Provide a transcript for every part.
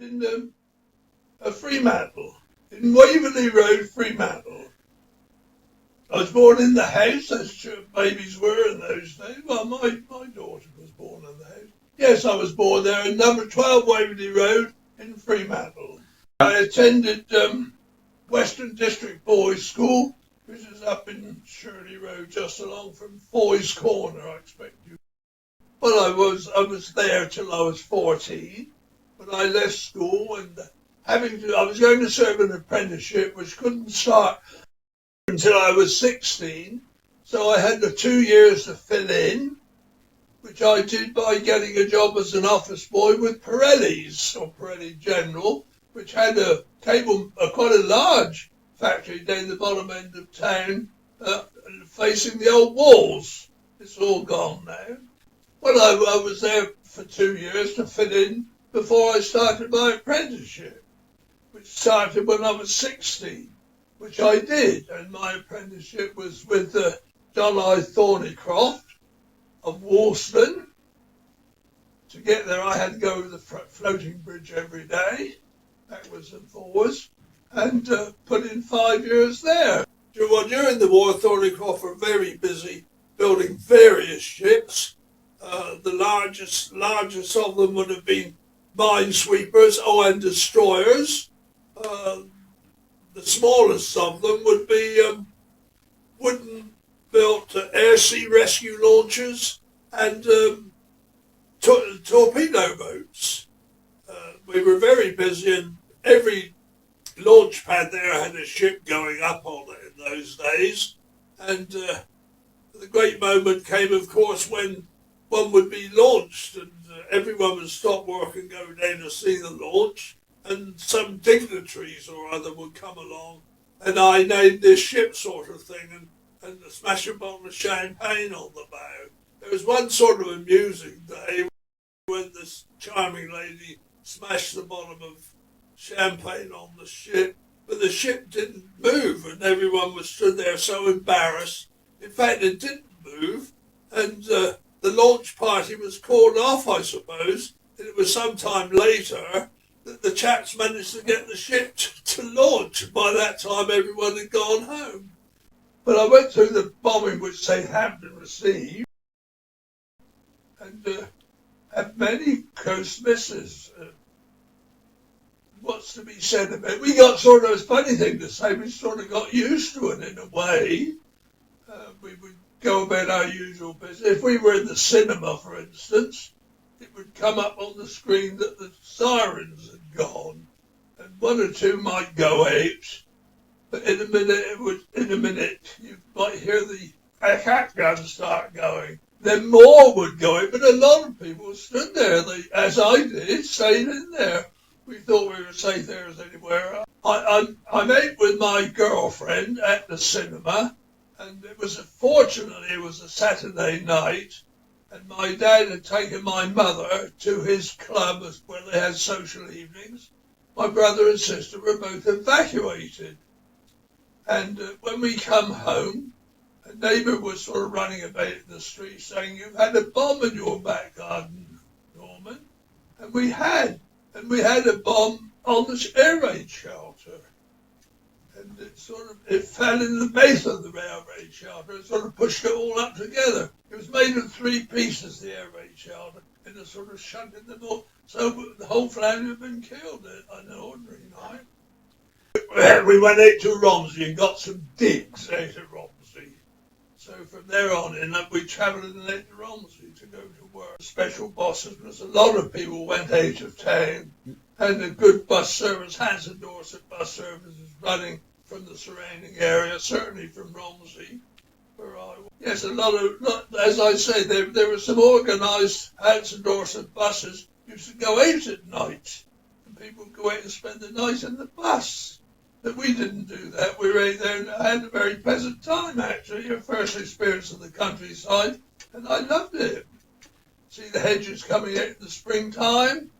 in Fremantle, in Waverley Road, Fremantle. I was born in the house, as babies were in those days. Well, my daughter was born in the house. Yes, I was born there in number 12 Waverley Road in Fremantle. I attended Western District Boys School, which is up in Shirley Road, just along from Foy's Corner, I expect you. Well, I was there till I was 14, but I left school and I was going to serve an apprenticeship, which couldn't start until I was 16, so I had the 2 years to fill in, which I did by getting a job as an office boy with Pirelli's, or Pirelli General, which had quite a large factory down the bottom end of town, facing the old walls. It's all gone now. Well, I was there for 2 years to fit in before I started my apprenticeship, which started when I was 16. Which I did, and my apprenticeship was with John I. Thornycroft of Woolston. To get there, I had to go over the floating bridge every day, backwards and forwards, and put in 5 years there. Well, during the war, Thornycroft were very busy building various ships. The largest of them would have been minesweepers and destroyers. The smallest of them would be wooden-built air-sea rescue launchers and torpedo boats. We were very busy, and every launch pad there had a ship going up on it in those days. And the great moment came, of course, when one would be launched and everyone would stop work and go down to see the launch. And some dignitaries or other would come along, and I named this ship sort of thing, and smash a bottle of champagne on the bow. There was one sort of amusing day when this charming lady smashed the bottle of champagne on the ship, but the ship didn't move, and everyone was stood there so embarrassed. In fact, it didn't move, and the launch party was called off, I suppose, and it was some time later that the chaps managed to get the ship to launch. By that time, everyone had gone home. But I went through the bombing which Southampton received and had many close misses. What's to be said about it? We got sort of a funny thing to say. We sort of got used to it in a way. We would go about our usual business. If we were in the cinema, for instance, it would come up on the screen that the sirens had gone, and one or two might go out, but in a minute you might hear the attack guns start going. Then more would go out, but a lot of people stood there. As I did, stayed in there. We thought we were safe there as anywhere. I'm out with my girlfriend at the cinema, and fortunately it was a Saturday night. And my dad had taken my mother to his club where they had social evenings. My brother and sister were both evacuated. And when we come home, a neighbour was sort of running about in the street saying, "You've had a bomb in your back garden, Norman." And we had a bomb on this air raid shelter. And it fell in the base of the air raid shelter. It sort of pushed it all up together. It was made of 3 pieces, the air raid shelter, and it sort of shut in the middle. So the whole family had been killed on an ordinary night. We went out to Romsey and got some digs out of Romsey. So from there on in, we travelled out to Romsey to go to work. Special bosses, because a lot of people went out of town, and a good bus service, Hanson Dorset bus service, is running from the surrounding area, certainly from Romsey, where I was. Yes, as I say, there were some organised Hanson Dorset buses used to go out at night, and people would go out and spend the night in the bus. But we didn't do that. We were out there and I had a very pleasant time, actually. A first experience of the countryside, and I loved it. See the hedges coming out in the springtime,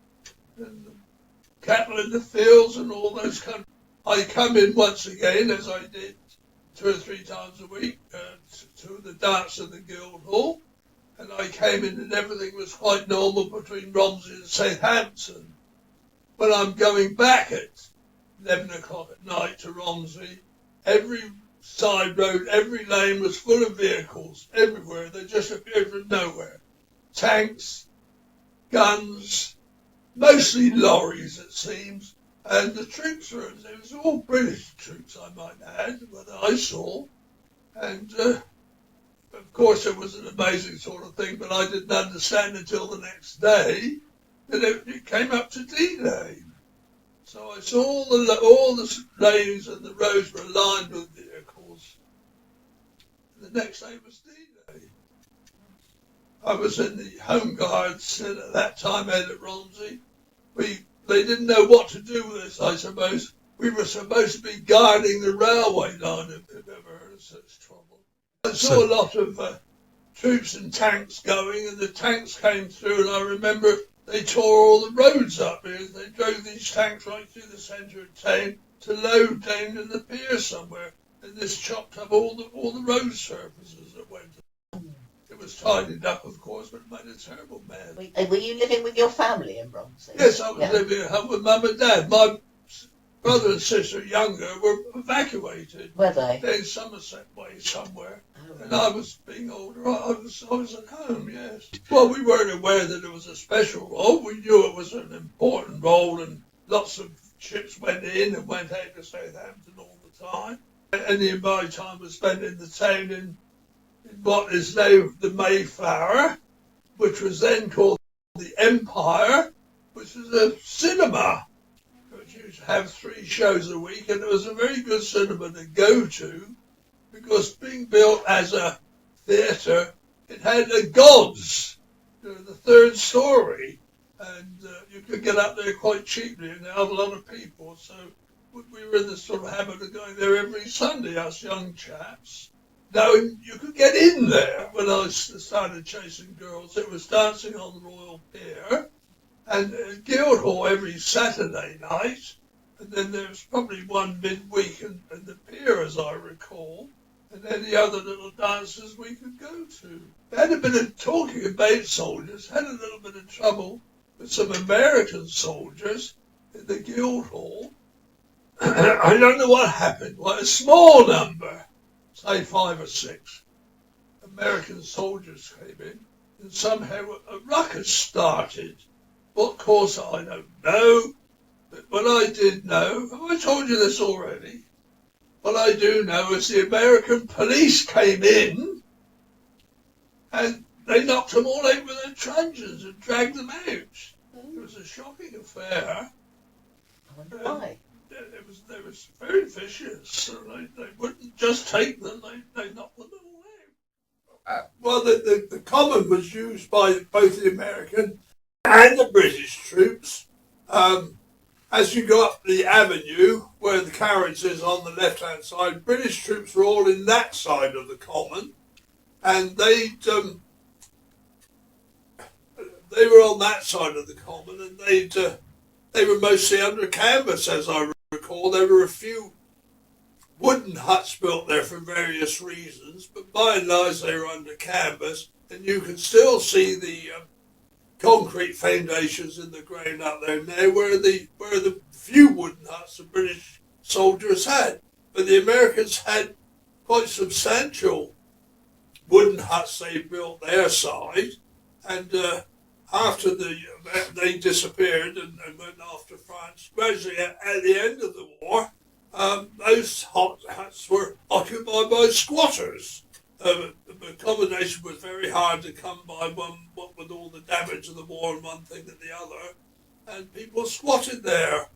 and the cattle in the fields and all those kind of... I come in once again, as I did 2 or 3 times a week, to the dance of the Guildhall, and I came in and everything was quite normal between Romsey and Southampton. when I'm going back at 11 o'clock at night to Romsey, every side road, every lane was full of vehicles everywhere. They just appeared from nowhere. Tanks, guns, mostly lorries, it seems. And the troops were, it was all British troops, I might add, that I saw. And, of course, it was an amazing sort of thing, but I didn't understand until the next day that it came up to D-Day. So I saw all the lanes and the roads were lined with vehicles. And the next day was D-Day. I was in the Home Guards at that time, Ed, at Romsey. They didn't know what to do with us, I suppose. We were supposed to be guarding the railway line, if you've ever heard of such trouble. I saw a lot of troops and tanks going, and the tanks came through, and I remember they tore all the roads up because they drove these tanks right through the centre of town to load down in the pier somewhere, and this chopped up all the road surfaces that went. It was tidied up, of course, but it made a terrible mess. Were you living with your family in Romsey? Yes, I was living at home with Mum and Dad. My brother and sister, younger, were evacuated. Were they? They're in Somerset Way somewhere. Oh, And I was being older. I was at home, yes. Well, we weren't aware that it was a special role. We knew it was an important role, and lots of ships went in and went out to Southampton all the time. Any of my time was spent in the town in what is now the Mayflower, which was then called the Empire, which was a cinema, which used to have 3 shows a week, and it was a very good cinema to go to, because being built as a theatre, it had the gods, the 3rd story, and you could get up there quite cheaply, and there were a lot of people, so we were in the sort of habit of going there every Sunday, us young chaps. Now, you could get in there. When I started chasing girls, it was dancing on the Royal Pier, and Guildhall every Saturday night, and then there was probably one midweek in the pier, as I recall, and any other little dances we could go to. They had a bit of talking about soldiers, had a little bit of trouble with some American soldiers in the Guildhall. I don't know what happened. Well, a small number, say 5 or 6, American soldiers came in, and somehow a ruckus started. What caused it, I don't know. But what I did know, have I told you this already? What I do know is the American police came in and they knocked them all out with their truncheons and dragged them out. It was a shocking affair. I wonder why. They was very vicious. So they wouldn't just take them, they knocked them all out. Well, the common was used by both the American and the British troops. As you go up the avenue, where the carriage is on the left-hand side, British troops were all in that side of the common, and they were on that side of the common, and they were mostly under canvas, as I recall. There were a few wooden huts built there for various reasons, but by and large they were under canvas, and you can still see the concrete foundations in the ground up there now where the few wooden huts the British soldiers had. But the Americans had quite substantial wooden huts they built their side, and after they disappeared and went after France, gradually at the end of the war, those huts were occupied by squatters. Accommodation was very hard to come by, what with all the damage of the war and one thing and the other, and people squatted there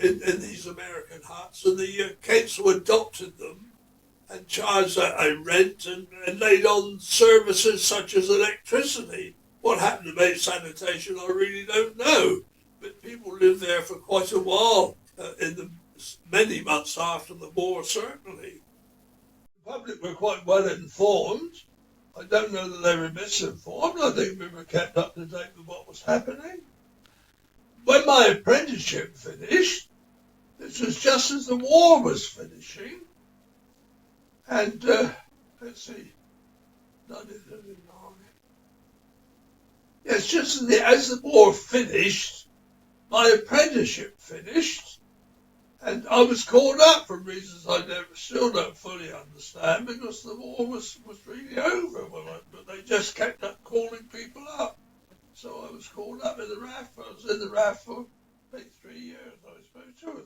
in these American huts, and the council adopted them and charged a rent and laid on services such as electricity. What happened about sanitation, I really don't know, but people lived there for quite a while in the many months after the war, certainly. The public were quite well informed. I don't know that they were misinformed. I think we were kept up to date with what was happening. When my apprenticeship finished, this was just as the war was finishing, and let's see, 1939. Yes, just as the war finished, my apprenticeship finished, and I was called up for reasons I still don't fully understand, because the war was really over. But they just kept up calling people up. So I was called up in the RAF. I was in the RAF for maybe 3 years, I suppose, 2